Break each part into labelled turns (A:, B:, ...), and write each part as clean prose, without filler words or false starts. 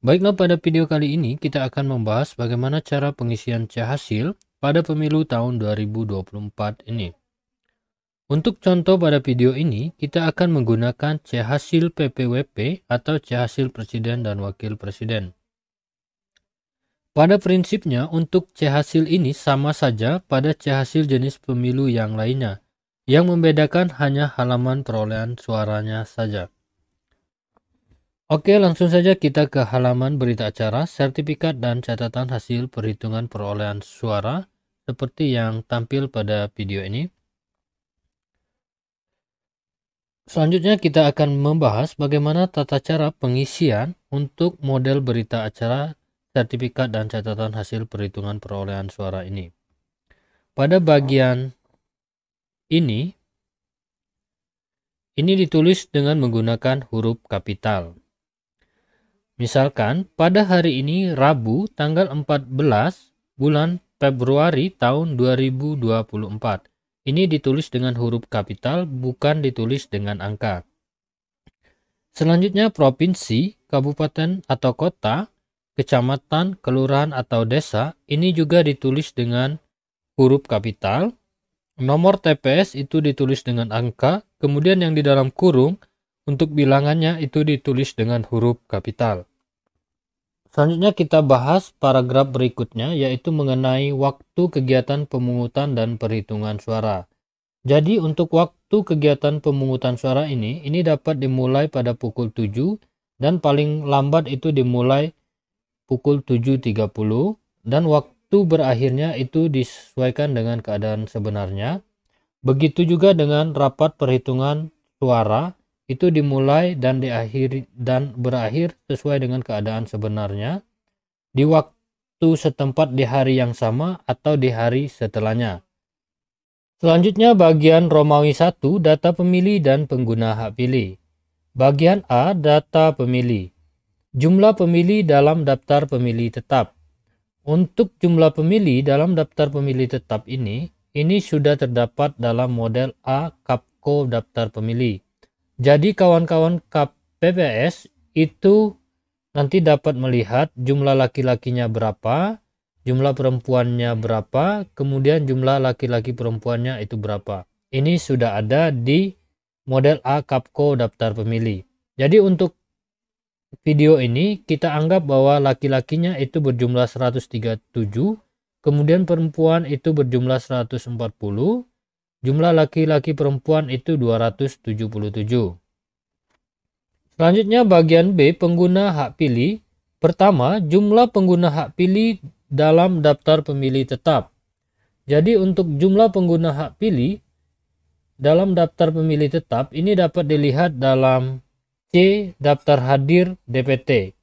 A: Baiklah, pada video kali ini kita akan membahas bagaimana cara pengisian C hasil pada pemilu tahun 2024 ini. Untuk contoh pada video ini, kita akan menggunakan C hasil PPWP atau C hasil Presiden dan Wakil Presiden. Pada prinsipnya, untuk C hasil ini sama saja pada C hasil jenis pemilu yang lainnya. Yang membedakan hanya halaman perolehan suaranya saja. Oke, langsung saja kita ke halaman berita acara, sertifikat dan catatan hasil perhitungan perolehan suara seperti yang tampil pada video ini. Selanjutnya kita akan membahas bagaimana tata cara pengisian untuk model berita acara, sertifikat dan catatan hasil perhitungan perolehan suara ini. Pada bagian ini ditulis dengan menggunakan huruf kapital. Misalkan pada hari ini Rabu tanggal 14 bulan Februari tahun 2024. Ini ditulis dengan huruf kapital, bukan ditulis dengan angka. Selanjutnya provinsi, kabupaten atau kota, kecamatan, kelurahan atau desa, ini juga ditulis dengan huruf kapital. Nomor TPS itu ditulis dengan angka, kemudian yang di dalam kurung untuk bilangannya itu ditulis dengan huruf kapital. Selanjutnya kita bahas paragraf berikutnya, yaitu mengenai waktu kegiatan pemungutan dan perhitungan suara. Jadi untuk waktu kegiatan pemungutan suara ini dapat dimulai pada pukul 7 dan paling lambat itu dimulai pukul 7.30 dan waktu berakhirnya itu disesuaikan dengan keadaan sebenarnya. Begitu juga dengan rapat perhitungan suara, itu dimulai dan diakhiri dan berakhir sesuai dengan keadaan sebenarnya di waktu setempat di hari yang sama atau di hari setelahnya. Selanjutnya bagian Romawi 1, data pemilih dan pengguna hak pilih. Bagian A, data pemilih. Jumlah pemilih dalam daftar pemilih tetap. Untuk jumlah pemilih dalam daftar pemilih tetap ini sudah terdapat dalam model A Kapko daftar pemilih. Jadi kawan-kawan KPPS itu nanti dapat melihat jumlah laki-lakinya berapa, jumlah perempuannya berapa, kemudian jumlah laki-laki perempuannya itu berapa. Ini sudah ada di model A Kapko daftar pemilih. Jadi untuk video ini kita anggap bahwa laki-lakinya itu berjumlah 137, kemudian perempuan itu berjumlah 140, jumlah laki-laki perempuan itu 277. Selanjutnya bagian B, pengguna hak pilih. Pertama, jumlah pengguna hak pilih dalam daftar pemilih tetap. Jadi untuk jumlah pengguna hak pilih dalam daftar pemilih tetap ini dapat dilihat dalam C, daftar hadir DPT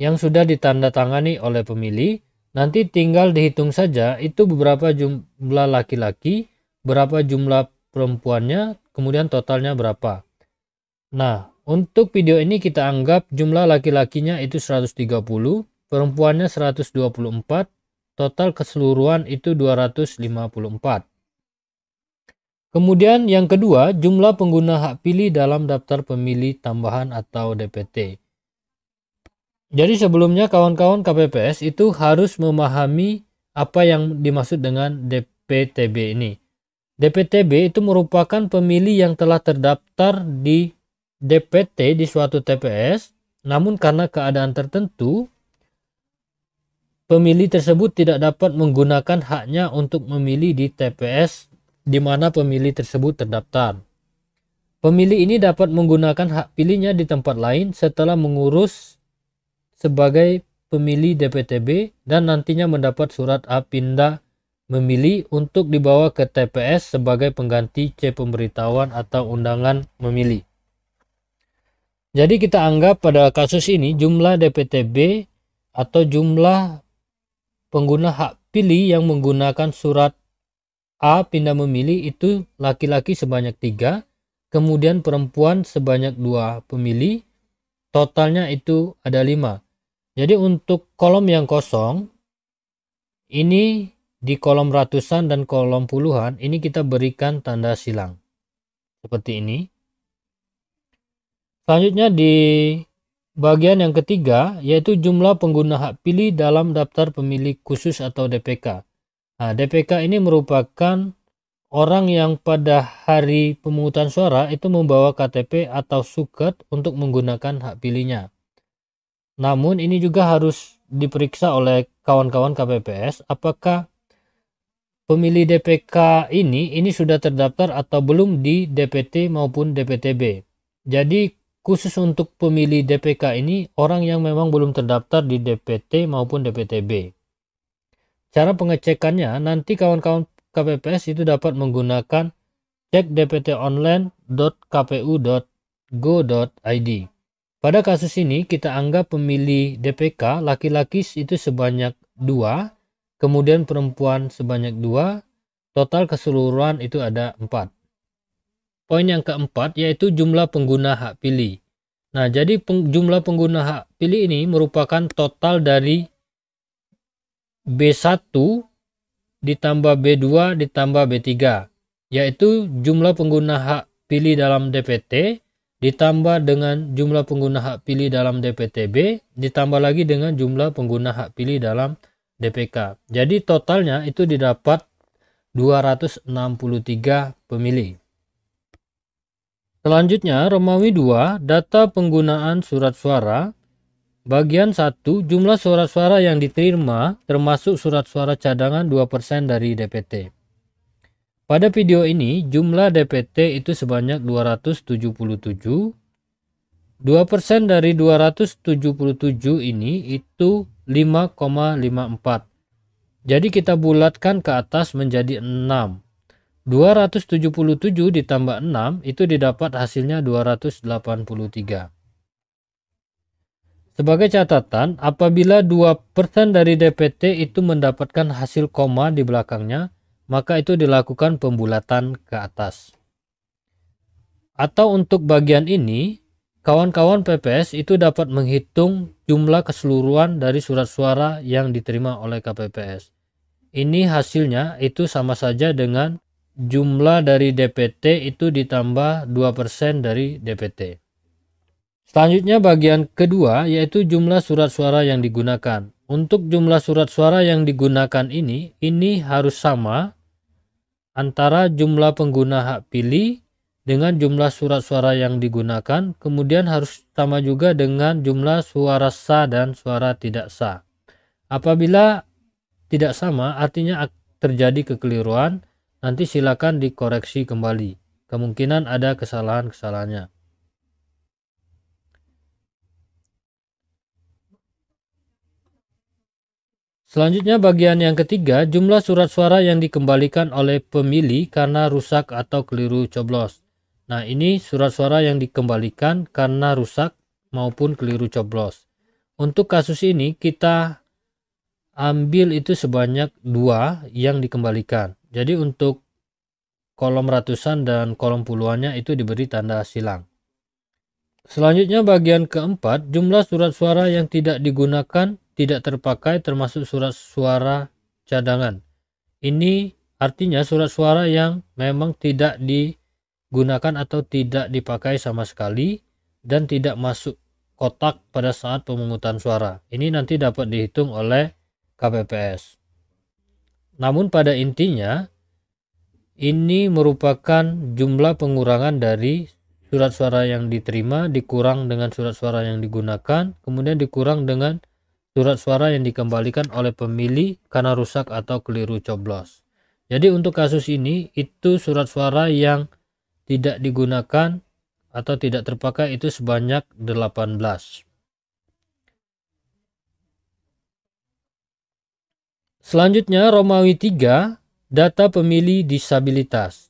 A: yang sudah ditandatangani oleh pemilih. Nanti tinggal dihitung saja itu beberapa jumlah laki-laki, berapa jumlah perempuannya, kemudian totalnya berapa. Nah, untuk video ini kita anggap jumlah laki-lakinya itu 130, perempuannya 124, total keseluruhan itu 254. Kemudian yang kedua, jumlah pengguna hak pilih dalam daftar pemilih tambahan atau DPT. Jadi sebelumnya kawan-kawan KPPS itu harus memahami apa yang dimaksud dengan DPTB ini. DPTB itu merupakan pemilih yang telah terdaftar di DPT di suatu TPS, namun karena keadaan tertentu, pemilih tersebut tidak dapat menggunakan haknya untuk memilih di TPS di mana pemilih tersebut terdaftar. Pemilih ini dapat menggunakan hak pilihnya di tempat lain setelah mengurus sebagai pemilih DPTB dan nantinya mendapat surat A pindah memilih untuk dibawa ke TPS sebagai pengganti C pemberitahuan atau undangan memilih. Jadi kita anggap pada kasus ini jumlah DPTB atau jumlah pengguna hak pilih yang menggunakan surat A pindah memilih itu laki-laki sebanyak 3, kemudian perempuan sebanyak 2 pemilih, totalnya itu ada 5. Jadi untuk kolom yang kosong, ini di kolom ratusan dan kolom puluhan, ini kita berikan tanda silang. Seperti ini. Selanjutnya di Bagian yang ketiga yaitu jumlah pengguna hak pilih dalam daftar pemilih khusus atau DPK. Nah, DPK ini merupakan orang yang pada hari pemungutan suara itu membawa KTP atau suket untuk menggunakan hak pilihnya. Namun ini juga harus diperiksa oleh kawan-kawan KPPS apakah pemilih DPK ini sudah terdaftar atau belum di DPT maupun DPTB. Jadi khusus untuk pemilih DPK ini orang yang memang belum terdaftar di DPT maupun DPTB. Cara pengecekannya nanti kawan-kawan KPPS itu dapat menggunakan cek dptonline.kpu.go.id. Pada kasus ini kita anggap pemilih DPK laki-laki itu sebanyak 2, kemudian perempuan sebanyak 2, total keseluruhan itu ada 4. Poin yang keempat yaitu jumlah pengguna hak pilih. Nah, jadi jumlah pengguna hak pilih ini merupakan total dari B1 ditambah B2 ditambah B3, yaitu jumlah pengguna hak pilih dalam DPT ditambah dengan jumlah pengguna hak pilih dalam DPTB ditambah lagi dengan jumlah pengguna hak pilih dalam DPK. Jadi totalnya itu didapat 263 pemilih. Selanjutnya, Romawi 2, data penggunaan surat suara. Bagian 1, jumlah surat suara yang diterima termasuk surat suara cadangan 2% dari DPT. Pada video ini, jumlah DPT itu sebanyak 277. 2% dari 277 ini itu 5,54. Jadi kita bulatkan ke atas menjadi 6. 277 ditambah 6 itu didapat hasilnya 283. Sebagai catatan, apabila 2% dari DPT itu mendapatkan hasil koma di belakangnya, maka itu dilakukan pembulatan ke atas. Atau untuk bagian ini, kawan-kawan PPS itu dapat menghitung jumlah keseluruhan dari surat suara yang diterima oleh KPPS. Ini hasilnya itu sama saja dengan jumlah dari DPT itu ditambah 2% dari DPT. Selanjutnya bagian kedua yaitu jumlah surat suara yang digunakan. Untuk jumlah surat suara yang digunakan ini harus sama antara jumlah pengguna hak pilih dengan jumlah surat suara yang digunakan, kemudian harus sama juga dengan jumlah suara sah dan suara tidak sah. Apabila tidak sama artinya terjadi kekeliruan, nanti silakan dikoreksi kembali. Kemungkinan ada kesalahan-kesalahannya. Selanjutnya bagian yang ketiga, jumlah surat suara yang dikembalikan oleh pemilih karena rusak atau keliru coblos. Nah, ini surat suara yang dikembalikan karena rusak maupun keliru coblos. Untuk kasus ini kita ambil itu sebanyak 2 yang dikembalikan. Jadi untuk kolom ratusan dan kolom puluhannya itu diberi tanda silang. Selanjutnya bagian keempat, jumlah surat suara yang tidak digunakan tidak terpakai termasuk surat suara cadangan. Ini artinya surat suara yang memang tidak digunakan atau tidak dipakai sama sekali dan tidak masuk kotak pada saat pemungutan suara. Ini nanti dapat dihitung oleh KPPS. Namun pada intinya ini merupakan jumlah pengurangan dari surat suara yang diterima dikurang dengan surat suara yang digunakan, kemudian dikurang dengan surat suara yang dikembalikan oleh pemilih karena rusak atau keliru coblos. Jadi untuk kasus ini itu surat suara yang tidak digunakan atau tidak terpakai itu sebanyak 18. Selanjutnya Romawi 3, data pemilih disabilitas.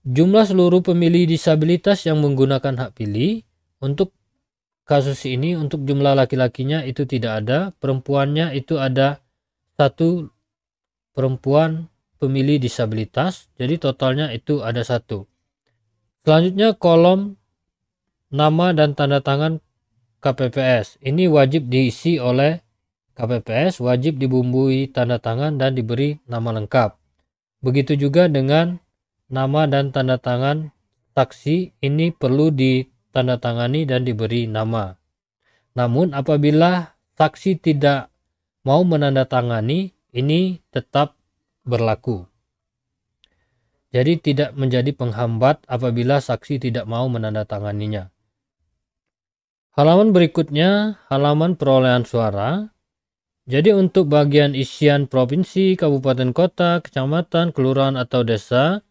A: Jumlah seluruh pemilih disabilitas yang menggunakan hak pilih. Untuk kasus ini untuk jumlah laki-lakinya itu tidak ada, perempuannya itu ada 1 perempuan pemilih disabilitas, jadi totalnya itu ada 1. Selanjutnya kolom nama dan tanda tangan KPPS. Ini wajib diisi oleh KPPS, wajib dibumbui tanda tangan dan diberi nama lengkap. Begitu juga dengan nama dan tanda tangan saksi, ini perlu tanda tangani dan diberi nama. Namun apabila saksi tidak mau menandatangani, ini tetap berlaku. Jadi tidak menjadi penghambat apabila saksi tidak mau menandatanganinya. Halaman berikutnya, halaman perolehan suara. Jadi untuk bagian isian provinsi, kabupaten kota, kecamatan, kelurahan atau desa,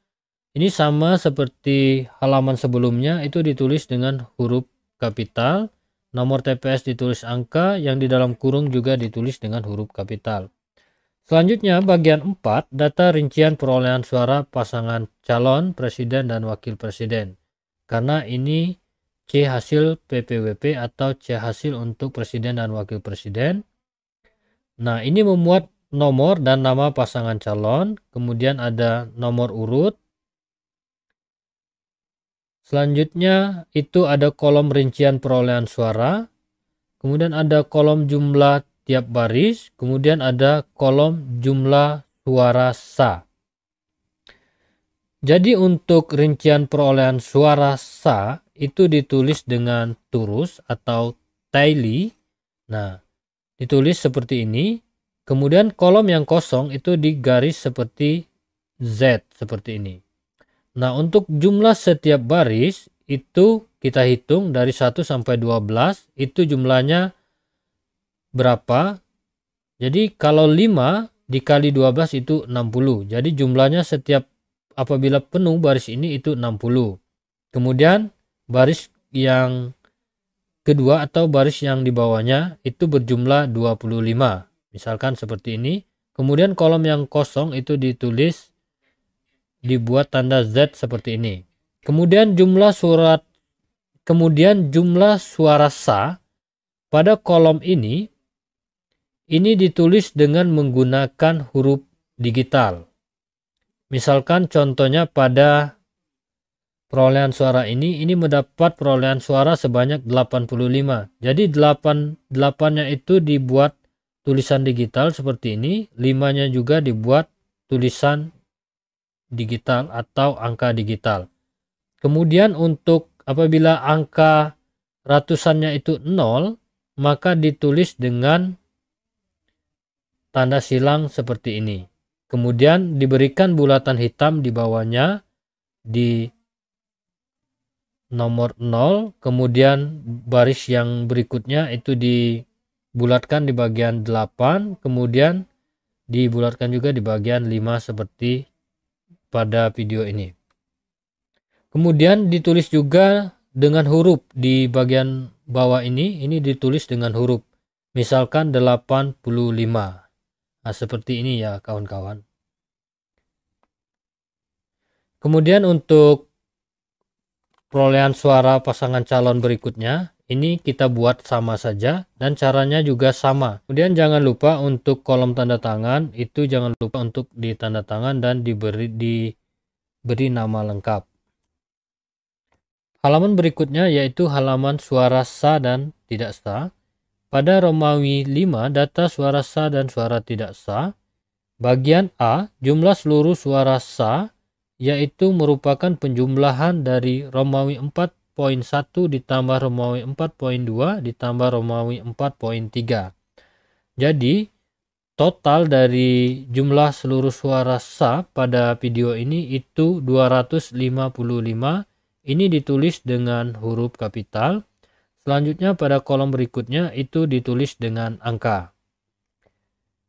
A: ini sama seperti halaman sebelumnya, itu ditulis dengan huruf kapital, nomor TPS ditulis angka, yang di dalam kurung juga ditulis dengan huruf kapital. Selanjutnya bagian 4, data rincian perolehan suara pasangan calon presiden dan wakil presiden. Karena ini C hasil PPWP atau C hasil untuk presiden dan wakil presiden. Nah, ini memuat nomor dan nama pasangan calon, kemudian ada nomor urut. Selanjutnya itu ada kolom rincian perolehan suara, kemudian ada kolom jumlah tiap baris, kemudian ada kolom jumlah suara sah. Jadi untuk rincian perolehan suara sah itu ditulis dengan turus atau tally. Nah, ditulis seperti ini. Kemudian kolom yang kosong itu digaris seperti Z seperti ini. Nah, untuk jumlah setiap baris itu kita hitung dari 1 sampai 12, itu jumlahnya berapa? Jadi kalau 5 dikali 12 itu 60. Jadi jumlahnya setiap apabila penuh baris ini itu 60. Kemudian baris yang kedua atau baris yang di bawahnya itu berjumlah 25. Misalkan seperti ini. Kemudian kolom yang kosong itu dibuat tanda Z seperti ini. Kemudian jumlah suara sah pada kolom ini ditulis dengan menggunakan huruf digital. Misalkan contohnya pada perolehan suara ini mendapat perolehan suara sebanyak 85. Jadi 8-nya itu dibuat tulisan digital seperti ini, 5-nya juga dibuat tulisan digital atau angka digital. Kemudian untuk apabila angka ratusannya itu 0, maka ditulis dengan tanda silang seperti ini. Kemudian diberikan bulatan hitam di bawahnya di nomor 0, kemudian baris yang berikutnya itu dibulatkan di bagian 8, kemudian dibulatkan juga di bagian 5 seperti pada video ini. Kemudian ditulis juga dengan huruf di bagian bawah ini ditulis dengan huruf. Misalkan 85. Nah, seperti ini ya kawan-kawan. Kemudian untuk perolehan suara pasangan calon berikutnya, ini kita buat sama saja dan caranya juga sama. Kemudian jangan lupa untuk kolom tanda tangan itu jangan lupa untuk ditanda tangan dan diberi nama lengkap. Halaman berikutnya yaitu halaman suara sah dan tidak sah. Pada Romawi 5 data suara sah dan suara tidak sah. Bagian A, jumlah seluruh suara sah yaitu merupakan penjumlahan dari Romawi 4.1 ditambah Romawi 4.2 ditambah Romawi 4.3. Jadi total dari jumlah seluruh suara sah pada video ini itu 255. Ini ditulis dengan huruf kapital. Selanjutnya pada kolom berikutnya itu ditulis dengan angka.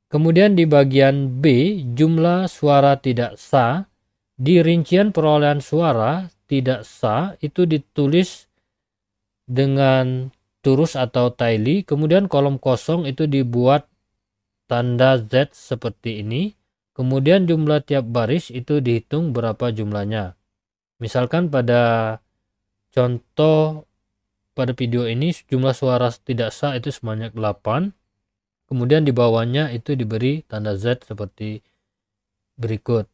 A: Kemudian di bagian B, jumlah suara tidak sah. Di rincian perolehan suara tidak sah itu ditulis dengan turus atau tally. Kemudian kolom kosong itu dibuat tanda Z seperti ini. Kemudian jumlah tiap baris itu dihitung berapa jumlahnya. Misalkan pada contoh pada video ini jumlah suara tidak sah itu sebanyak 8. Kemudian di bawahnya itu diberi tanda Z seperti berikut.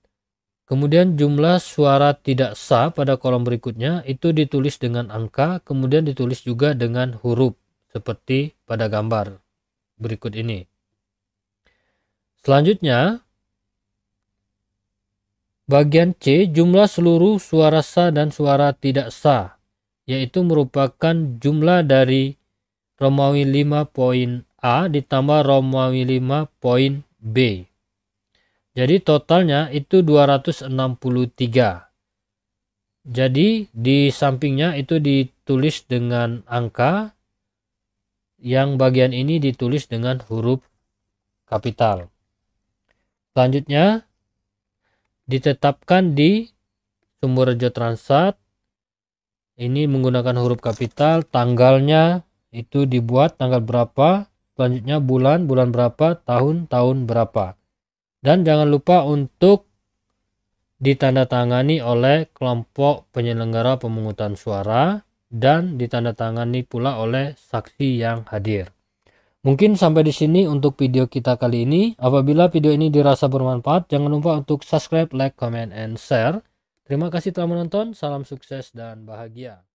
A: Kemudian jumlah suara tidak sah pada kolom berikutnya itu ditulis dengan angka, kemudian ditulis juga dengan huruf seperti pada gambar berikut ini. Selanjutnya bagian C, jumlah seluruh suara sah dan suara tidak sah. yaitu merupakan jumlah dari Romawi 5 poin A ditambah Romawi 5 poin B. Jadi totalnya itu 263. Jadi di sampingnya itu ditulis dengan angka, yang bagian ini ditulis dengan huruf kapital. Selanjutnya ditetapkan di Sumberjo Transat. Ini menggunakan huruf kapital, tanggalnya itu dibuat tanggal berapa, selanjutnya bulan berapa, tahun berapa. Dan jangan lupa untuk ditandatangani oleh kelompok penyelenggara pemungutan suara dan ditandatangani pula oleh saksi yang hadir. Mungkin sampai di sini untuk video kita kali ini. Apabila video ini dirasa bermanfaat, jangan lupa untuk subscribe, like, comment, and share. Terima kasih telah menonton. Salam sukses dan bahagia.